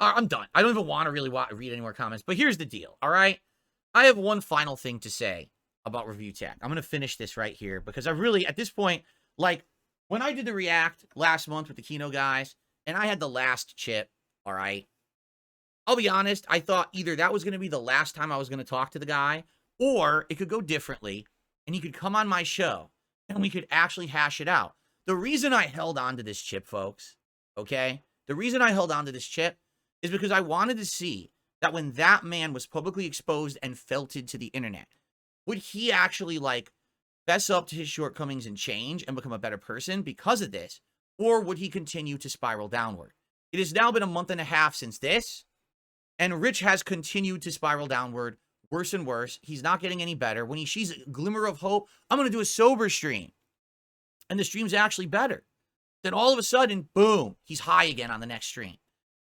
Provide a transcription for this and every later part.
I'm done. I don't even want to really read any more comments, but here's the deal, all right? I have one final thing to say about Review Tech. I'm going to finish this right here because I really, at this point, like, when I did the React last month with the Kino guys, and I had the last chip, all right? I'll be honest, I thought either that was going to be the last time I was going to talk to the guy, or it could go differently, and he could come on my show, and we could actually hash it out. The reason I held on to this chip, folks, okay? The reason I held on to this chip is because I wanted to see that when that man was publicly exposed and felted to the internet, would he actually, like, fess up to his shortcomings and change and become a better person because of this, or would he continue to spiral downward? It has now been a month and a half since this, and Rich has continued to spiral downward, worse and worse. He's not getting any better. When he sees a glimmer of hope, I'm going to do a sober stream, and the stream's actually better. Then all of a sudden, boom, he's high again on the next stream.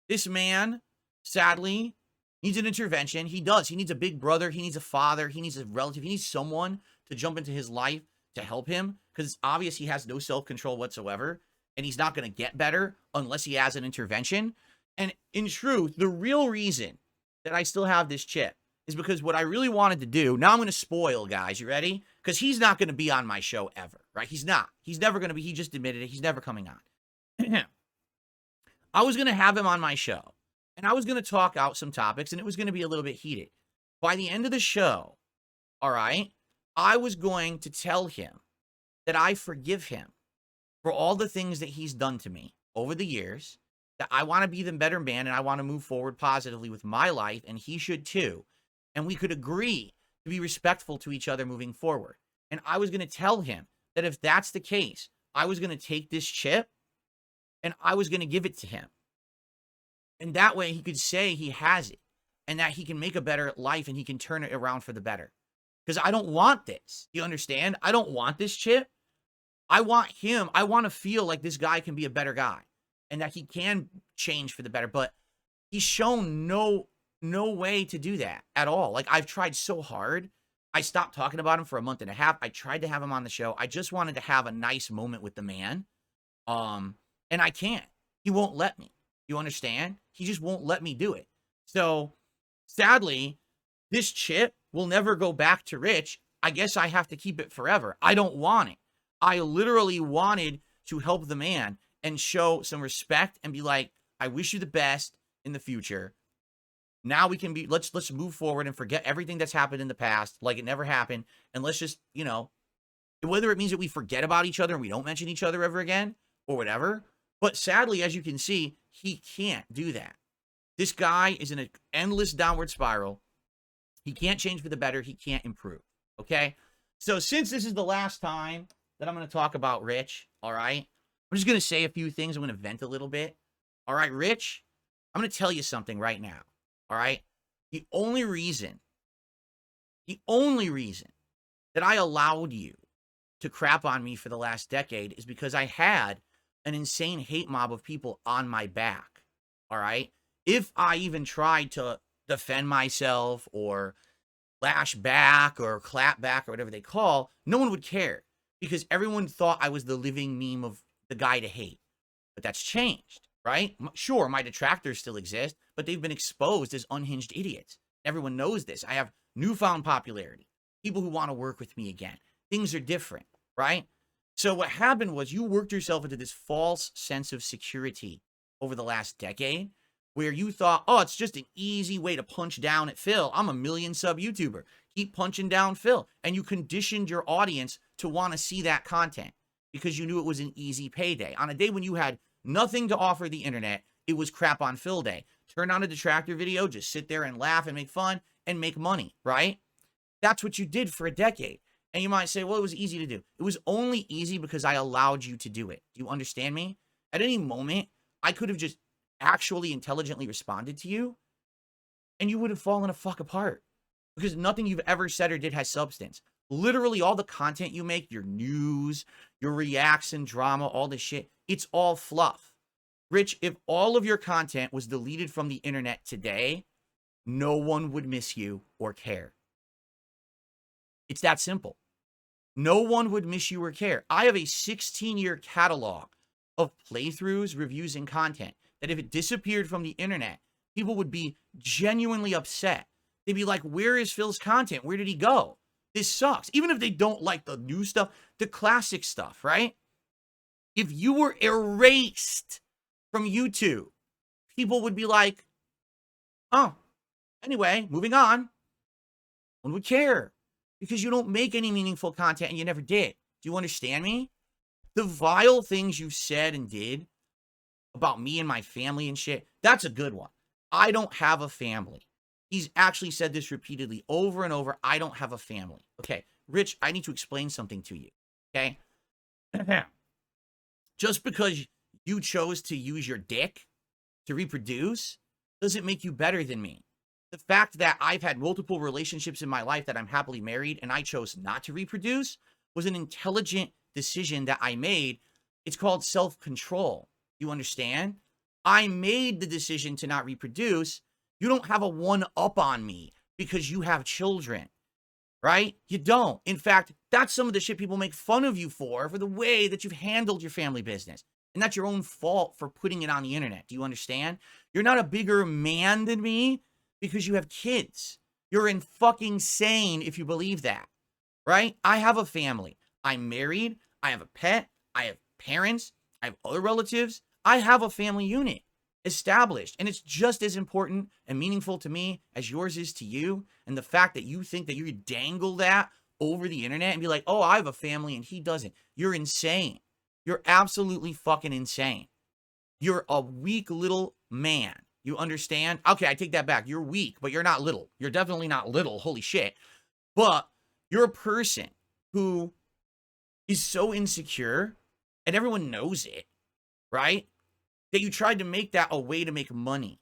This man, sadly, needs an intervention. He does. He needs a big brother. He needs a father. He needs a relative. He needs someone to jump into his life to help him, because it's obvious he has no self-control whatsoever, and he's not going to get better unless he has an intervention. And in truth, the real reason that I still have this chip is because what I really wanted to do, now I'm going to spoil, guys. You ready? Because he's not going to be on my show ever, right? He's not. He's never going to be. He just admitted it. He's never coming on. I was going to have him on my show, and I was going to talk out some topics, and it was going to be a little bit heated. By the end of the show, all right, I was going to tell him that I forgive him for all the things that he's done to me over the years, that I want to be the better man, and I want to move forward positively with my life, and he should too. And we could agree to be respectful to each other moving forward. And I was going to tell him that if that's the case, I was going to take this chip and I was going to give it to him. And that way he could say he has it and that he can make a better life and he can turn it around for the better. Because I don't want this. You understand? I don't want this chip. I want him. I want to feel like this guy can be a better guy and that he can change for the better. But he's shown no way to do that at all. Like, I've tried so hard. I stopped talking about him for a month and a half. I tried to have him on the show. I just wanted to have a nice moment with the man. And I can't. He won't let me. You understand? He just won't let me do it. So, sadly, this chip will never go back to Rich. I guess I have to keep it forever. I don't want it. I literally wanted to help the man and show some respect and be like, I wish you the best in the future. Now we can be, let's move forward and forget everything that's happened in the past, like it never happened. And let's just, whether it means that we forget about each other and we don't mention each other ever again or whatever. But sadly, as you can see, he can't do that. This guy is in an endless downward spiral. He can't change for the better. He can't improve. Okay. So since this is the last time that I'm going to talk about Rich, all right, I'm just going to say a few things. I'm going to vent a little bit. All right, Rich, I'm going to tell you something right now. All right. The only reason that I allowed you to crap on me for the last decade is because I had an insane hate mob of people on my back. All right. If I even tried to defend myself or lash back or clap back or whatever they call, no one would care because everyone thought I was the living meme of the guy to hate. But that's changed, right? Sure, my detractors still exist, but they've been exposed as unhinged idiots. Everyone knows this. I have newfound popularity. People who want to work with me again. Things are different, right? So what happened was you worked yourself into this false sense of security over the last decade where you thought, oh, it's just an easy way to punch down at Phil. I'm a 1 million sub YouTuber. Keep punching down Phil. And you conditioned your audience to want to see that content because you knew it was an easy payday. On a day when you had nothing to offer the internet, it was crap on Phil day. Turn on a detractor video, just sit there and laugh and make fun and make money, right? That's what you did for a decade. And you might say, well, it was easy to do. It was only easy because I allowed you to do it. Do you understand me? At any moment, I could have just actually intelligently responded to you and you would have fallen the fuck apart because nothing you've ever said or did has substance. Literally all the content you make, your news, your reaction drama, all this shit, it's all fluff. Rich, if all of your content was deleted from the internet today, no one would miss you or care. It's that simple. No one would miss you or care. I have a 16-year catalog of playthroughs, reviews, and content that if it disappeared from the internet, people would be genuinely upset. They'd be like, where is Phil's content? Where did he go? This sucks. Even if they don't like the new stuff, the classic stuff, right? If you were erased from YouTube, people would be like, oh, anyway, moving on. One would care because you don't make any meaningful content and you never did. Do you understand me? The vile things you said and did about me and my family and shit, that's a good one. I don't have a family. He's actually said this repeatedly over and over. I don't have a family. Okay, Rich, I need to explain something to you. Okay? Just because you chose to use your dick to reproduce doesn't make you better than me. The fact that I've had multiple relationships in my life that I'm happily married and I chose not to reproduce was an intelligent decision that I made. It's called self-control. You understand? I made the decision to not reproduce. You don't have a one-up on me because you have children, right? You don't. In fact, that's some of the shit people make fun of you for the way that you've handled your family business. And that's your own fault for putting it on the internet. Do you understand? You're not a bigger man than me because you have kids. You're fucking insane if you believe that, right? I have a family. I'm married. I have a pet. I have parents. I have other relatives. I have a family unit established, and it's just as important and meaningful to me as yours is to you. And the fact that you think that you dangle that over the internet and be like, oh, I have a family and he doesn't. You're insane. You're absolutely fucking insane. You're a weak little man. You understand? Okay, I take that back. You're weak, but you're not little. You're definitely not little. Holy shit. But you're a person who is so insecure, and everyone knows it, right? That you tried to make that a way to make money.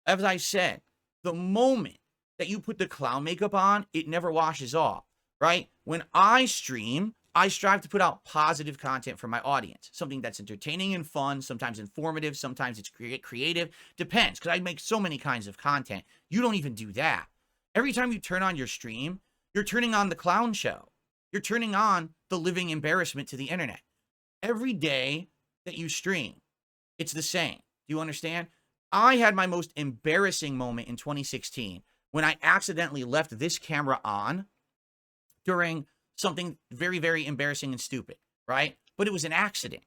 As I said, the moment that you put the clown makeup on, it never washes off, right? When I stream, I strive to put out positive content for my audience. Something that's entertaining and fun, sometimes informative, sometimes it's creative. Depends, because I make so many kinds of content. You don't even do that. Every time you turn on your stream, you're turning on the clown show. You're turning on the living embarrassment to the internet. Every day that you stream, it's the same. Do you understand? I had my most embarrassing moment in 2016 when I accidentally left this camera on during something very, very embarrassing and stupid, right? But it was an accident.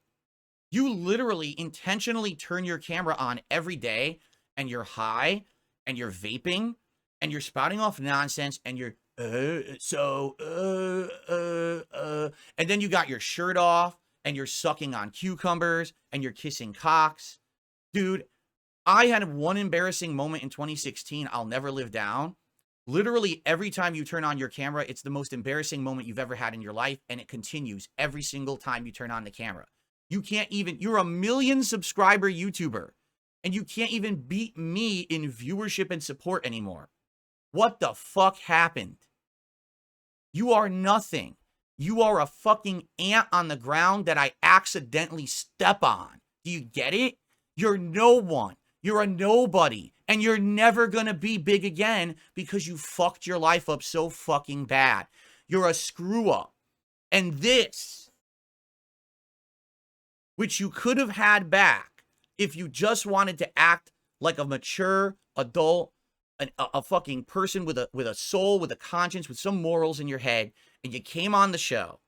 You literally intentionally turn your camera on every day and you're high and you're vaping and you're spouting off nonsense and you're, and then you got your shirt off and you're sucking on cucumbers and you're kissing cocks. Dude, I had one embarrassing moment in 2016 I'll never live down. Literally every time you turn on your camera, it's the most embarrassing moment you've ever had in your life, and it continues every single time you turn on the camera. You can't even, you're a 1 million subscriber YouTuber, and you can't even beat me in viewership and support anymore. What the fuck happened? You are nothing. You are a fucking ant on the ground that I accidentally step on. Do you get it? You're no one. You're a nobody. And you're never gonna be big again because you fucked your life up so fucking bad. You're a screw up. And this, which you could have had back if you just wanted to act like a mature adult, a fucking person with a soul, with a conscience, with some morals in your head, and you came on the show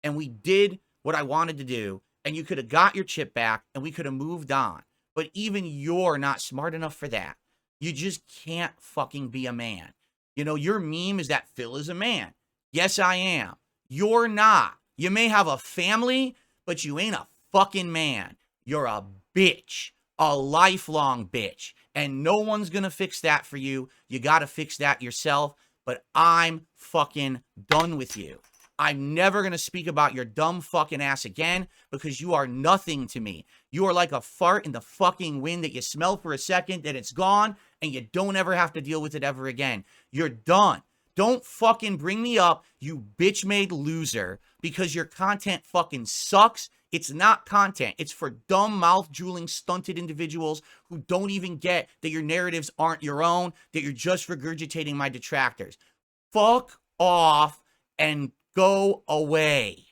and we did what I wanted to do, and you could have got your chip back and we could have moved on. But even you're not smart enough for that. You just can't fucking be a man. You know, your meme is that Phil is a man. Yes, I am. You're not. You may have a family, but you ain't a fucking man. You're a bitch. A lifelong bitch. And no one's gonna fix that for you. You gotta fix that yourself. But I'm fucking done with you. I'm never gonna speak about your dumb fucking ass again because you are nothing to me. You are like a fart in the fucking wind that you smell for a second, then it's gone, and you don't ever have to deal with it ever again. You're done. Don't fucking bring me up, you bitch-made loser, because your content fucking sucks. It's not content. It's for dumb, mouth-drooling, stunted individuals who don't even get that your narratives aren't your own, that you're just regurgitating my detractors. Fuck off and go away.